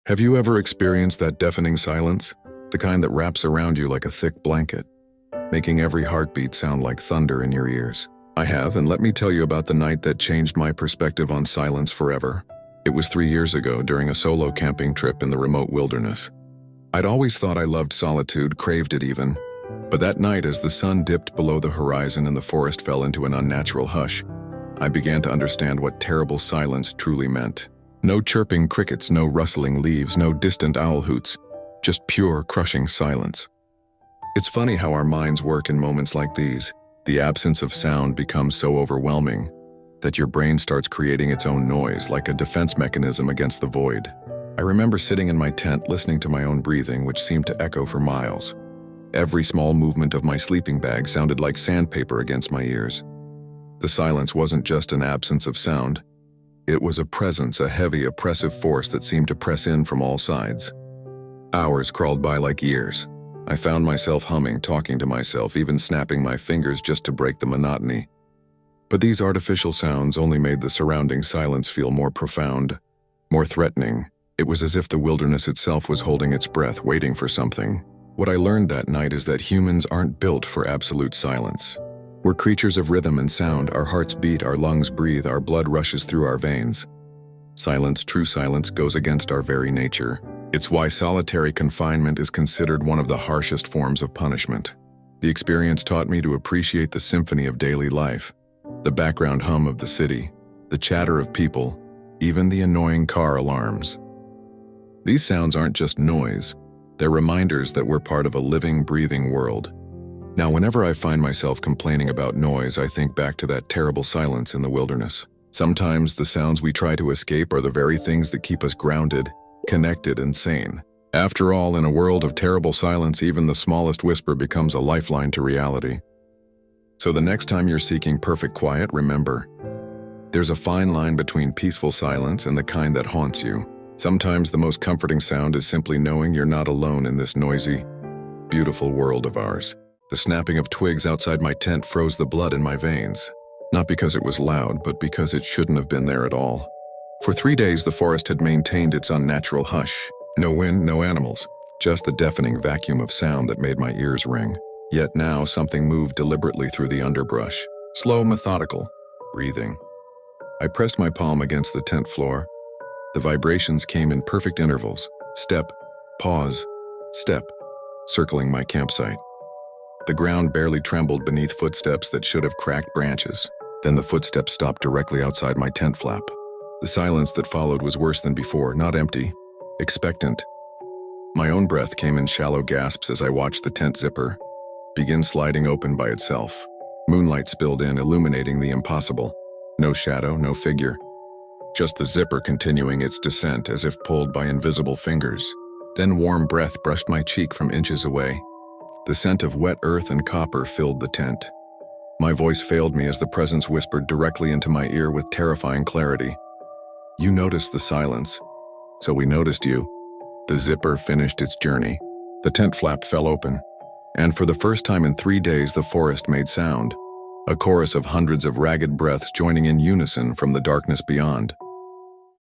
Have you ever experienced that deafening silence? The kind that wraps around you like a thick blanket, making every heartbeat sound like thunder in your ears. I have, and let me tell you about the night that changed my perspective on silence forever. It was 3 years ago during a solo camping trip in the remote wilderness. I'd always thought I loved solitude, craved it even. But that night, as the sun dipped below the horizon and the forest fell into an unnatural hush, I began to understand what terrible silence truly meant. No chirping crickets, no rustling leaves, no distant owl hoots, just pure, crushing silence. It's funny how our minds work in moments like these. The absence of sound becomes so overwhelming that your brain starts creating its own noise, like a defense mechanism against the void. I remember sitting in my tent listening to my own breathing, which seemed to echo for miles. Every small movement of my sleeping bag sounded like sandpaper against my ears. The silence wasn't just an absence of sound. It was a presence, a heavy, oppressive force that seemed to press in from all sides. Hours crawled by like years. I found myself humming, talking to myself, even snapping my fingers just to break the monotony. But these artificial sounds only made the surrounding silence feel more profound, more threatening. It was as if the wilderness itself was holding its breath, waiting for something. What I learned that night is that humans aren't built for absolute silence. We're creatures of rhythm and sound. Our hearts beat, our lungs breathe, our blood rushes through our veins. Silence, true silence, goes against our very nature. It's why solitary confinement is considered one of the harshest forms of punishment. The experience taught me to appreciate the symphony of daily life, the background hum of the city, the chatter of people, even the annoying car alarms. These sounds aren't just noise. They're reminders that we're part of a living, breathing world. Now, whenever I find myself complaining about noise, I think back to that terrible silence in the wilderness. Sometimes the sounds we try to escape are the very things that keep us grounded, connected, and sane. After all, in a world of terrible silence, even the smallest whisper becomes a lifeline to reality. So the next time you're seeking perfect quiet, remember, there's a fine line between peaceful silence and the kind that haunts you. Sometimes the most comforting sound is simply knowing you're not alone in this noisy, beautiful world of ours. The snapping of twigs outside my tent froze the blood in my veins. Not because it was loud, but because it shouldn't have been there at all. For 3 days, the forest had maintained its unnatural hush. No wind, no animals, just the deafening vacuum of sound that made my ears ring. Yet now, something moved deliberately through the underbrush. Slow, methodical, breathing. I pressed my palm against the tent floor. The vibrations came in perfect intervals. Step, pause, step, circling my campsite. The ground barely trembled beneath footsteps that should have cracked branches. Then the footsteps stopped directly outside my tent flap. The silence that followed was worse than before, not empty, expectant. My own breath came in shallow gasps as I watched the tent zipper begin sliding open by itself. Moonlight spilled in, illuminating the impossible. No shadow, no figure. Just the zipper continuing its descent as if pulled by invisible fingers. Then warm breath brushed my cheek from inches away. The scent of wet earth and copper filled the tent. My voice failed me as the presence whispered directly into my ear with terrifying clarity. You noticed the silence, so we noticed you. The zipper finished its journey. The tent flap fell open, and for the first time in 3 days the forest made sound. A chorus of hundreds of ragged breaths joining in unison from the darkness beyond.